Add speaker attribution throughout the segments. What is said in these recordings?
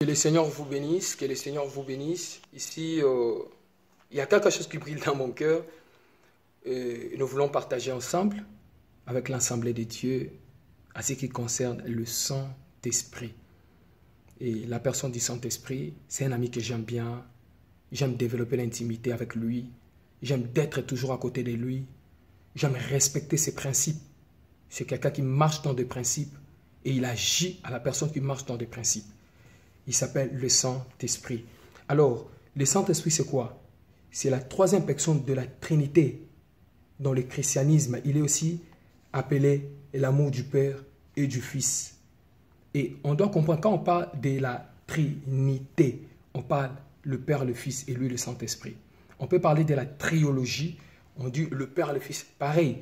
Speaker 1: Que le Seigneur vous bénisse, que le Seigneur vous bénisse. Ici, il y a quelque chose qui brille dans mon cœur. Nous voulons partager ensemble, avec l'Assemblée de Dieu, à ce qui concerne le Saint-Esprit. Et la personne du Saint-Esprit, c'est un ami que j'aime bien. J'aime développer l'intimité avec lui. J'aime d'être toujours à côté de lui. J'aime respecter ses principes. C'est quelqu'un qui marche dans des principes et il agit à la personne qui marche dans des principes. Il s'appelle le Saint-Esprit. Alors, le Saint-Esprit, c'est quoi? C'est la troisième personne de la Trinité. Dans le christianisme, il est aussi appelé l'amour du Père et du Fils. Et on doit comprendre, quand on parle de la Trinité, on parle le Père, le Fils et lui, le Saint-Esprit. On peut parler de la triologie, on dit le Père, le Fils, pareil,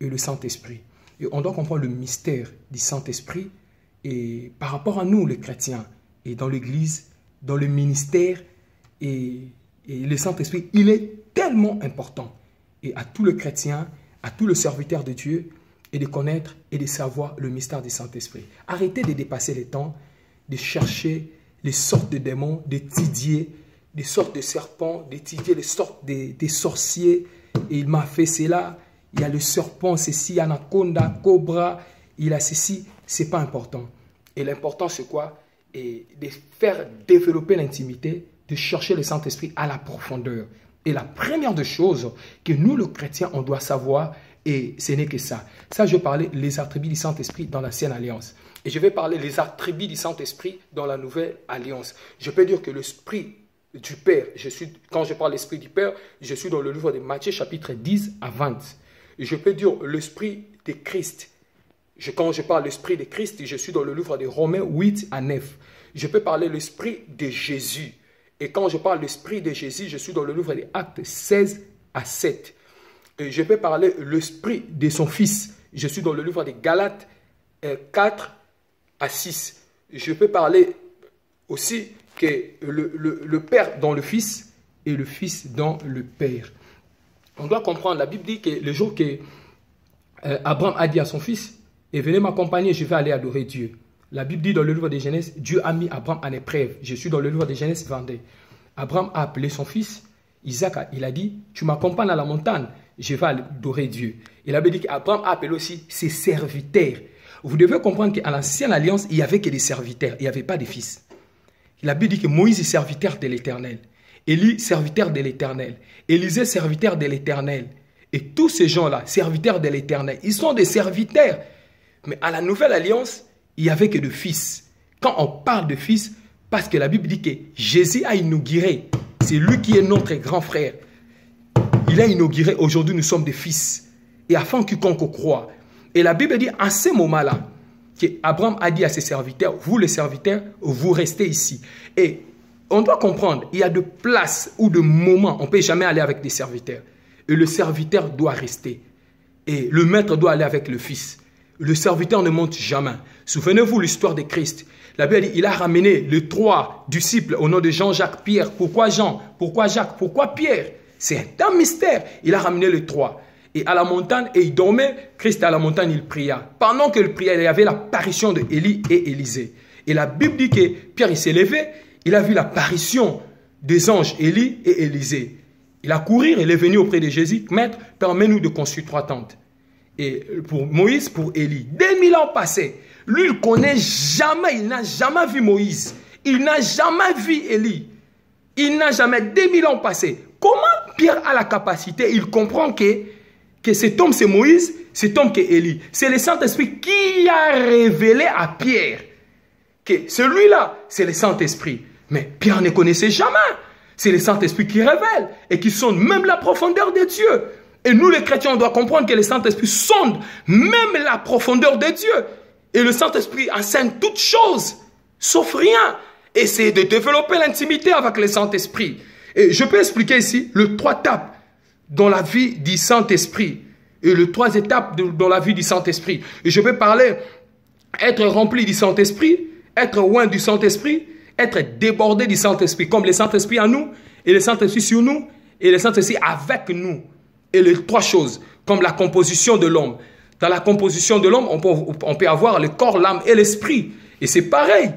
Speaker 1: et le Saint-Esprit. Et on doit comprendre le mystère du Saint-Esprit et par rapport à nous, les chrétiens, et dans l'Église, dans le ministère, et le Saint-Esprit, il est tellement important. Et à tout le chrétien, à tout le serviteur de Dieu, et de connaître et de savoir le mystère du Saint-Esprit. Arrêtez de dépasser le temps, de chercher les sortes de démons, d'étudier des sortes de serpents, d'étudier les sortes des sorciers. Et il m'a fait cela. Il y a le serpent, ceci, anaconda, cobra. Il a ceci. Ce n'est pas important. Et l'important, c'est quoi? Et de faire développer l'intimité, de chercher le Saint-Esprit à la profondeur. Et la première des choses que nous, les chrétiens, on doit savoir, et ce n'est que ça. Ça, je parlais les attributs du Saint-Esprit dans l'Ancienne Alliance. Et je vais parler les attributs du Saint-Esprit dans la Nouvelle Alliance. Je peux dire que l'Esprit du Père, quand je parle de l'Esprit du Père, je suis dans le livre de Matthieu, chapitre 10 à 20. Et je peux dire l'Esprit de Christ. Quand je parle de l'Esprit de Christ, je suis dans le livre de Romains 8 à 9. Je peux parler de l'Esprit de Jésus. Et quand je parle de l'Esprit de Jésus, je suis dans le livre des Actes 16 à 7. Et je peux parler de l'Esprit de son Fils. Je suis dans le livre des Galates 4 à 6. Je peux parler aussi que le Père dans le Fils et le Fils dans le Père. On doit comprendre, la Bible dit que le jour que Abraham a dit à son fils, et venez m'accompagner, je vais aller adorer Dieu. La Bible dit dans le livre de Genèse, Dieu a mis Abraham en épreuve. Je suis dans le livre de Genèse 22. Abraham a appelé son fils, Isaac, il a dit, tu m'accompagnes à la montagne, je vais adorer Dieu. Et la Bible dit qu'Abraham a appelé aussi ses serviteurs. Vous devez comprendre qu'à l'Ancienne Alliance, il n'y avait que des serviteurs, il n'y avait pas de fils. La Bible dit que Moïse est serviteur de l'Éternel. Élie, serviteur de l'Éternel. Élisée, serviteur de l'Éternel. Et tous ces gens-là, serviteurs de l'Éternel, ils sont des serviteurs. Mais à la Nouvelle Alliance, il n'y avait que de fils. Quand on parle de fils, parce que la Bible dit que Jésus a inauguré, c'est lui qui est notre grand frère. Il a inauguré, aujourd'hui nous sommes des fils. Et afin quiconque croit. Et la Bible dit, en ce moment-là, qu'Abraham a dit à ses serviteurs, vous les serviteurs, vous restez ici. Et on doit comprendre, il y a de places ou de moments, on ne peut jamais aller avec des serviteurs. Et le serviteur doit rester. Et le maître doit aller avec le fils. Le serviteur ne monte jamais. Souvenez-vous l'histoire de Christ. La Bible dit, il a ramené les 3 disciples au nom de Jean, Jacques, Pierre. Pourquoi Jean? Pourquoi Jacques? Pourquoi Pierre? C'est un mystère. Il a ramené les 3. Et à la montagne, et il dormait, Christ à la montagne, il pria. Pendant qu'il priait, il y avait l'apparition de Élie et Élisée. Et la Bible dit que Pierre, il s'est levé, il a vu l'apparition des anges Élie et Élisée. Il a couru, il est venu auprès de Jésus, Maître, permets-nous de construire 3 tentes. Et pour Moïse, pour Élie, 2000 ans passés, lui, il connaît jamais, il n'a jamais vu Moïse. Il n'a jamais vu Élie. Il n'a jamais, 2000 ans passés. Comment Pierre a la capacité, il comprend que cet homme c'est Moïse, cet homme qui est Élie. C'est le Saint-Esprit qui a révélé à Pierre que celui-là, c'est le Saint-Esprit. Mais Pierre ne connaissait jamais. C'est le Saint-Esprit qui révèle et qui sonde même la profondeur de Dieu. Et nous les chrétiens, on doit comprendre que le Saint-Esprit sonde même la profondeur de Dieu. Et le Saint-Esprit enseigne toutes choses, sauf rien. Et c'est de développer l'intimité avec le Saint-Esprit. Et je peux expliquer ici les 3 étapes dans la vie du Saint-Esprit. Et les 3 étapes dans la vie du Saint-Esprit. Et je peux parler, être rempli du Saint-Esprit, être loin du Saint-Esprit, être débordé du Saint-Esprit. Comme le Saint-Esprit en nous, et le Saint-Esprit sur nous, et le Saint-Esprit avec nous. Et les 3 choses, comme la composition de l'homme. Dans la composition de l'homme, on peut avoir le corps, l'âme et l'esprit. Et c'est pareil.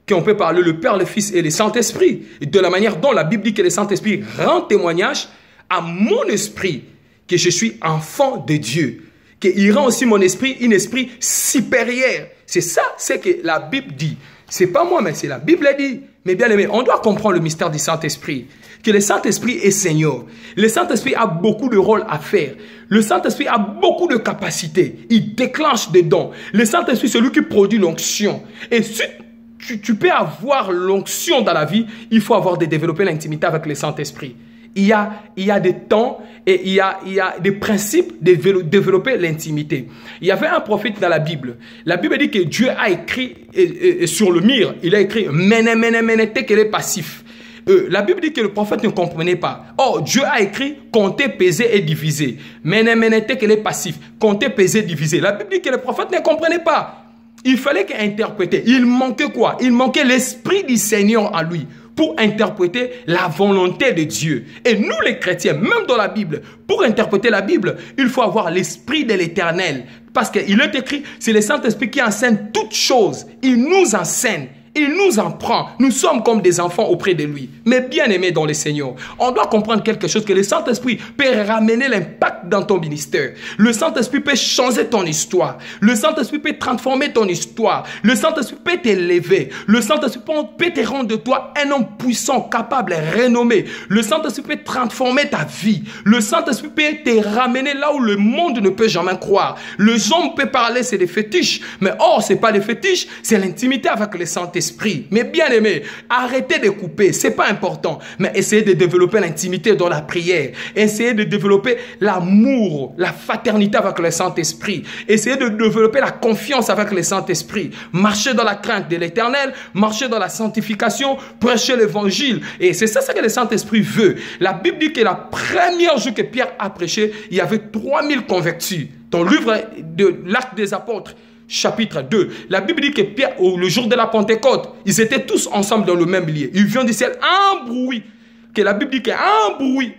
Speaker 1: qu'on peut parler le Père, le Fils et le Saint-Esprit. De la manière dont la Bible dit que le Saint-Esprit rend témoignage à mon esprit que je suis enfant de Dieu. Qu'il rend aussi mon esprit un esprit supérieur. C'est ça, c'est que la Bible dit. C'est pas moi, mais c'est la Bible dit. Mais bien aimé, on doit comprendre le mystère du Saint-Esprit. Que le Saint-Esprit est Seigneur. Le Saint-Esprit a beaucoup de rôles à faire. Le Saint-Esprit a beaucoup de capacités. Il déclenche des dons. Le Saint-Esprit, c'est lui qui produit l'onction. Et si tu peux avoir l'onction dans la vie, il faut avoir développé l'intimité avec le Saint-Esprit. Il y a des temps et il y a des principes de développer l'intimité. Il y avait un prophète dans la Bible. La Bible dit que Dieu a écrit sur le mur, il a écrit « Mene, mene, mene, tekele passif ». La Bible dit que le prophète ne comprenait pas. Or, Dieu a écrit « Compter, peser et diviser ». « Mene, mene, tekele passif ». Compter, peser, diviser. La Bible dit que le prophète ne comprenait pas. Il fallait qu'interpréter. Il manquait quoi? Il manquait l'esprit du Seigneur en lui pour interpréter la volonté de Dieu. Et nous les chrétiens, même dans la Bible, pour interpréter la Bible, il faut avoir l'esprit de l'Éternel. Parce qu'il est écrit, c'est le Saint-Esprit qui enseigne toutes choses. Il nous enseigne. Il nous en prend. Nous sommes comme des enfants auprès de lui. Mais bien aimés dans le Seigneur, on doit comprendre quelque chose, que le Saint-Esprit peut ramener l'impact dans ton ministère. Le Saint-Esprit peut changer ton histoire. Le Saint-Esprit peut transformer ton histoire. Le Saint-Esprit peut t'élever. Le Saint-Esprit peut te rendre de toi un homme puissant, capable, renommé. Le Saint-Esprit peut transformer ta vie. Le Saint-Esprit peut te ramener là où le monde ne peut jamais croire. Le homme peut parler, c'est des fétiches. Mais or, ce n'est pas des fétiches, c'est l'intimité avec le Saint-Esprit. Mais bien aimé, arrêtez de couper, c'est pas important, mais essayez de développer l'intimité dans la prière, essayez de développer l'amour, la fraternité avec le Saint-Esprit, essayez de développer la confiance avec le Saint-Esprit, marchez dans la crainte de l'Éternel, marchez dans la sanctification, prêchez l'évangile, et c'est ça que le Saint-Esprit veut. La Bible dit que la première jour que Pierre a prêché, il y avait 3000 convertis. Dans le livre de l'Acte des Apôtres, chapitre 2, la Bible dit que Pierre, le jour de la Pentecôte, ils étaient tous ensemble dans le même lieu. Ils viennent du ciel, un bruit. Que la Bible dit qu'il y a un bruit.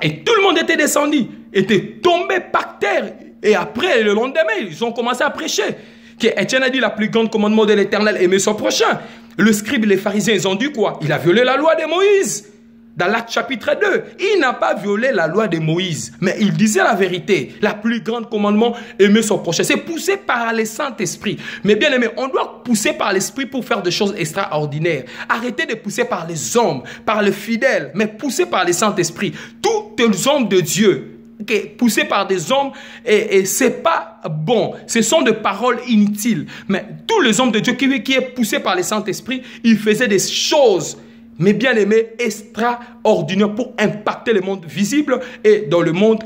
Speaker 1: Et tout le monde était descendu, était tombé par terre. Et après, le lendemain, ils ont commencé à prêcher. Que Étienne a dit, la plus grande commandement de l'Éternel, aimer son prochain. Le scribe et les pharisiens, ils ont dit quoi? Il a violé la loi de Moïse. Dans l'Acte chapitre 2, il n'a pas violé la loi de Moïse, mais il disait la vérité. La plus grande commandement, aimer son prochain. C'est poussé par le Saint-Esprit. Mais bien aimé, on doit pousser par l'Esprit pour faire des choses extraordinaires. Arrêtez de pousser par les hommes, par les fidèles, mais poussez par le Saint-Esprit. Tous les hommes de Dieu, poussés par des hommes, et c'est pas bon. Ce sont des paroles inutiles. Mais tous les hommes de Dieu qui est poussé par le Saint-Esprit, ils faisaient des choses, mais bien aimé, extraordinaire pour impacter le monde visible et dans le monde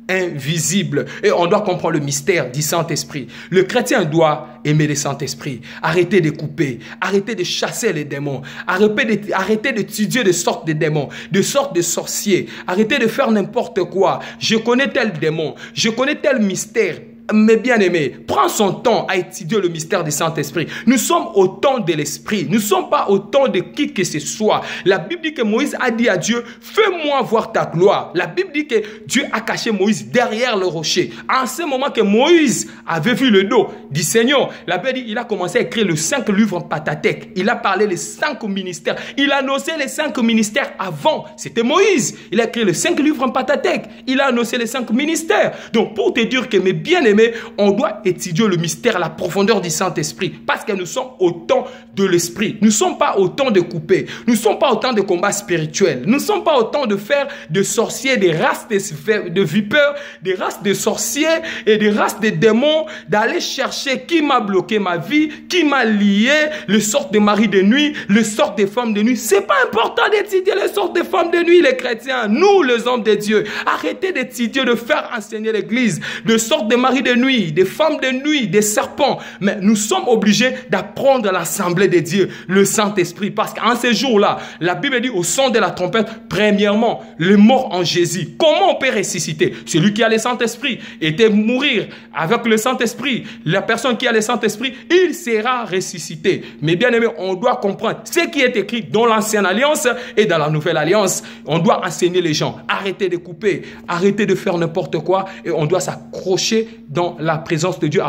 Speaker 1: invisible. Et on doit comprendre le mystère du Saint-Esprit. Le chrétien doit aimer le Saint-Esprit. Arrêtez de couper, arrêtez de chasser les démons, arrêtez d'étudier de sortes de démons, de sortes de sorciers. Arrêtez de faire n'importe quoi. Je connais tel démon, je connais tel mystère. Mais bien aimé, prends son temps à étudier le mystère du Saint-Esprit. Nous sommes au temps de l'Esprit. Nous ne sommes pas au temps de qui que ce soit. La Bible dit que Moïse a dit à Dieu, fais-moi voir ta gloire. La Bible dit que Dieu a caché Moïse derrière le rocher. En ce moment que Moïse avait vu le dos du Seigneur, la Bible dit qu'il a commencé à écrire les 5 livres en Pentateuque. Il a parlé les 5 ministères. Il a annoncé les 5 ministères avant. C'était Moïse. Il a écrit les 5 livres en Pentateuque. Il a annoncé les 5 ministères. Donc pour te dire que mes bien-aimés, on doit étudier le mystère, la profondeur du Saint-Esprit, parce que nous sommes au temps de l'Esprit. Nous ne sommes pas au temps de couper. Nous ne sommes pas au temps de combat spirituel. Nous ne sommes pas au temps de faire de sorciers, des races de vipères, des races de sorciers et des races de démons, d'aller chercher qui m'a bloqué ma vie, qui m'a lié, le sort de mari de nuit, le sort des femmes de nuit. C'est pas important d'étudier le sort des femmes de nuit, les chrétiens, nous les hommes de Dieu. Arrêtez d'étudier, de faire enseigner l'église, de sorte de mari de nuit, des femmes de nuit, des serpents. Mais nous sommes obligés d'apprendre à l'assemblée de Dieu, le Saint-Esprit. Parce qu'en ces jours-là, la Bible dit au son de la trompette, premièrement, le mort en Jésus. Comment on peut ressusciter? Celui qui a le Saint-Esprit était mourir avec le Saint-Esprit. La personne qui a le Saint-Esprit, il sera ressuscité. Mais bien aimé, on doit comprendre ce qui est écrit dans l'Ancienne Alliance et dans la Nouvelle Alliance. On doit enseigner les gens. Arrêtez de couper, arrêtez de faire n'importe quoi et on doit s'accrocher dans la présence de Dieu.